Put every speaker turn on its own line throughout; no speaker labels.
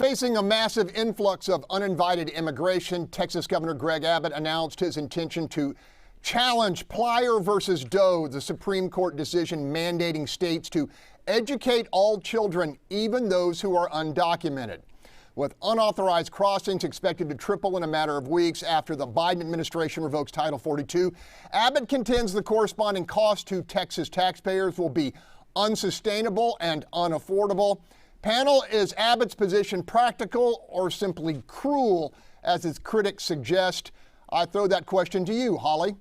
Facing a massive influx of uninvited immigration, Texas Governor Greg Abbott announced his intention to challenge Plyer versus Doe, the Supreme Court decision mandating states to educate all children, even those who are undocumented. With unauthorized crossings expected to triple in a matter of weeks after the Biden administration revokes Title 42, Abbott contends the corresponding cost to Texas taxpayers will be unsustainable and unaffordable. Panel, is Abbott's position practical or simply cruel, as his critics suggest? I throw that question to you, Holly.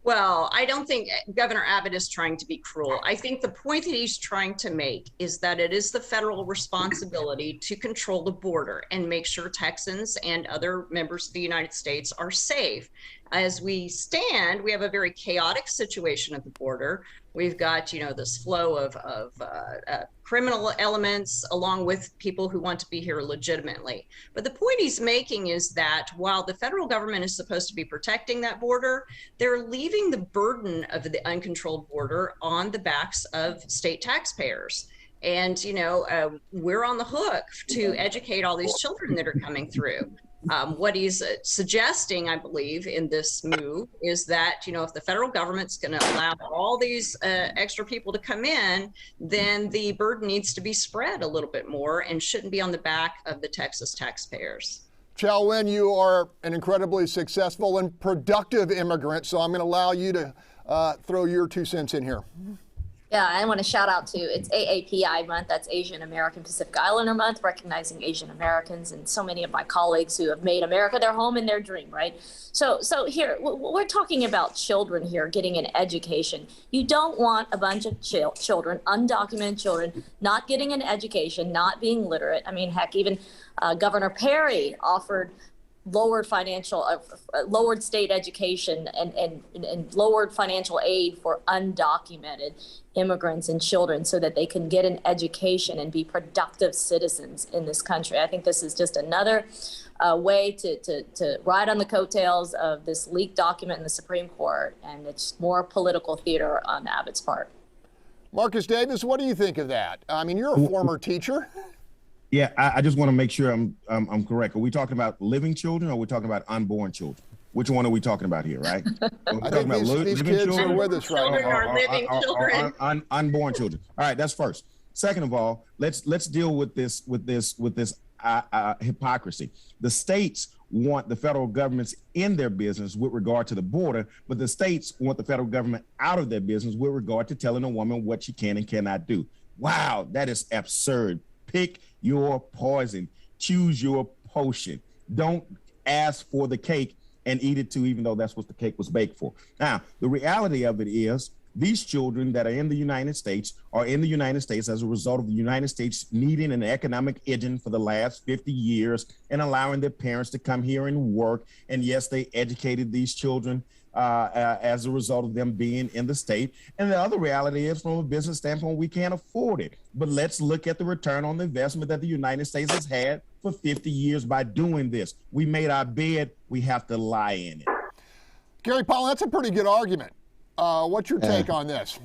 Well, I don't think Governor Abbott is trying to be cruel. I think the point that he's trying to make is that it is the federal responsibility to control the border and make sure Texans and other members of the United States are safe. As we stand, we have a very chaotic situation at the border. We've got, this flow of criminal elements along with people who want to be here legitimately. But the point he's making is that while the federal government is supposed to be protecting that border, they're leaving the burden of the uncontrolled border on the backs of state taxpayers. And, we're on the hook to educate all these children that are coming through. What he's suggesting, I believe, in this move is that, if the federal government's going to allow all these extra people to come in, then the burden needs to be spread a little bit more and shouldn't be on the back of the Texas taxpayers.
Chow Win, you are an incredibly successful and productive immigrant, so I'm going to allow you to throw your 2 cents in here.
Yeah, I want to shout out to, it's AAPI month, that's Asian American Pacific Islander month, recognizing Asian Americans and so many of my colleagues who have made America their home and their dream, right? So here, we're talking about children here getting an education. You don't want a bunch of children, undocumented children, not getting an education, not being literate. I mean, heck, even Governor Perry offered lowered state education and lowered financial aid for undocumented immigrants and children so that they can get an education and be productive citizens in this country. I think this is just another way to ride on the coattails of this leaked document in the Supreme Court, and it's more political theater on Abbott's part.
Marcus Davis, what do you think of that? I mean, you're a former teacher.
Yeah, I just want to make sure I'm correct. Are we talking about living children or are we talking about unborn children? Which one are we talking about here, right?
I think these kids
children?
are with us right now.
Are living children.
Unborn children. All right, that's first. Second of all, let's deal with this hypocrisy. The states want the federal government's in their business with regard to the border, but the states want the federal government out of their business with regard to telling a woman what she can and cannot do. Wow, that is absurd. Pick your poison, choose your potion. Don't ask for the cake and eat it too, even though that's what the cake was baked for. Now, the reality of it is these children that are in the United States are in the United States as a result of the United States needing an economic engine for the last 50 years and allowing their parents to come here and work. And yes, they educated these children as a result of them being in the state. And the other reality is, from a business standpoint, we can't afford it. But let's look at the return on the investment that the United States has had for 50 years by doing this. We made our bed, we have to lie in it.
Gary Paul, that's a pretty good argument. What's your take on this?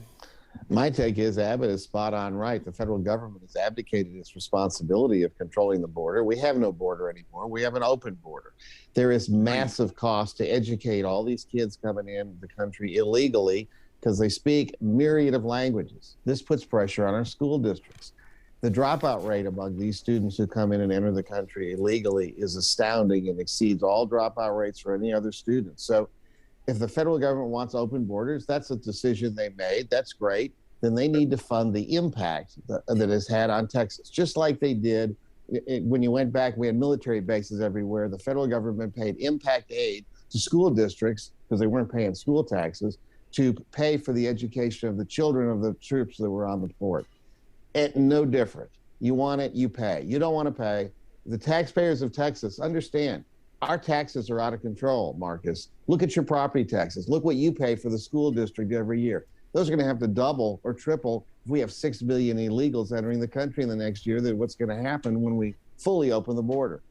My take is Abbott is spot on right. The federal government has abdicated its responsibility of controlling the border. We have no border anymore. We have an open border. There is massive cost to educate all these kids coming in the country illegally because they speak myriad of languages. This puts pressure on our school districts. The dropout rate among these students who come in and enter the country illegally is astounding and exceeds all dropout rates for any other students. So if the federal government wants open borders, that's a decision they made. That's great. Then they need to fund the impact that it's had on Texas, just like they did when you went back. We had military bases everywhere. The federal government paid impact aid to school districts because they weren't paying school taxes to pay for the education of the children of the troops that were on the fort. And no different. You want it, you pay. You don't want to pay. The taxpayers of Texas understand. Our taxes are out of control, Marcus. Look at your property taxes. Look what you pay for the school district every year. Those are going to have to double or triple if we have 6 billion illegals entering the country in the next year. Then what's going to happen when we fully open the border?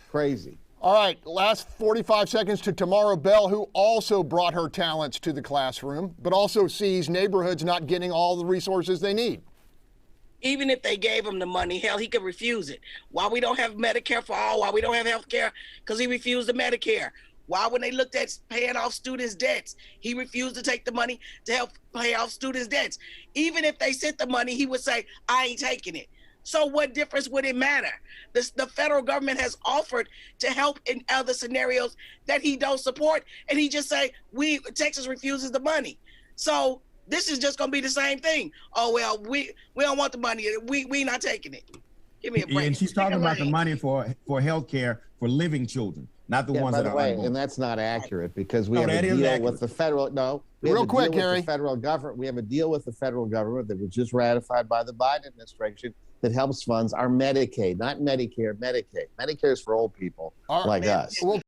Crazy.
All right, last 45 seconds to Tamara Bell, who also brought her talents to the classroom, but also sees neighborhoods not getting all the resources they need.
Even if they gave him the money, hell, he could refuse it. Why we don't have Medicare for all? Why we don't have health care? Because he refused the Medicare. Why, when they looked at paying off students' debts, he refused to take the money to help pay off students' debts. Even if they sent the money, he would say, I ain't taking it. So what difference would it matter? The federal government has offered to help in other scenarios that he don't support, and he just say, Texas refuses the money. So this is just gonna be the same thing. Oh, well, we don't want the money. We not taking it. Give me a break.
And she's talking about the money for health care for living children, not the ones that are unborn.
And that's not accurate, because we have a deal with the federal. No,
real quick, Gary.
The federal government. We have a deal with the federal government that was just ratified by the Biden administration that helps funds our Medicaid, not Medicare, Medicaid. Medicare is for old people like us.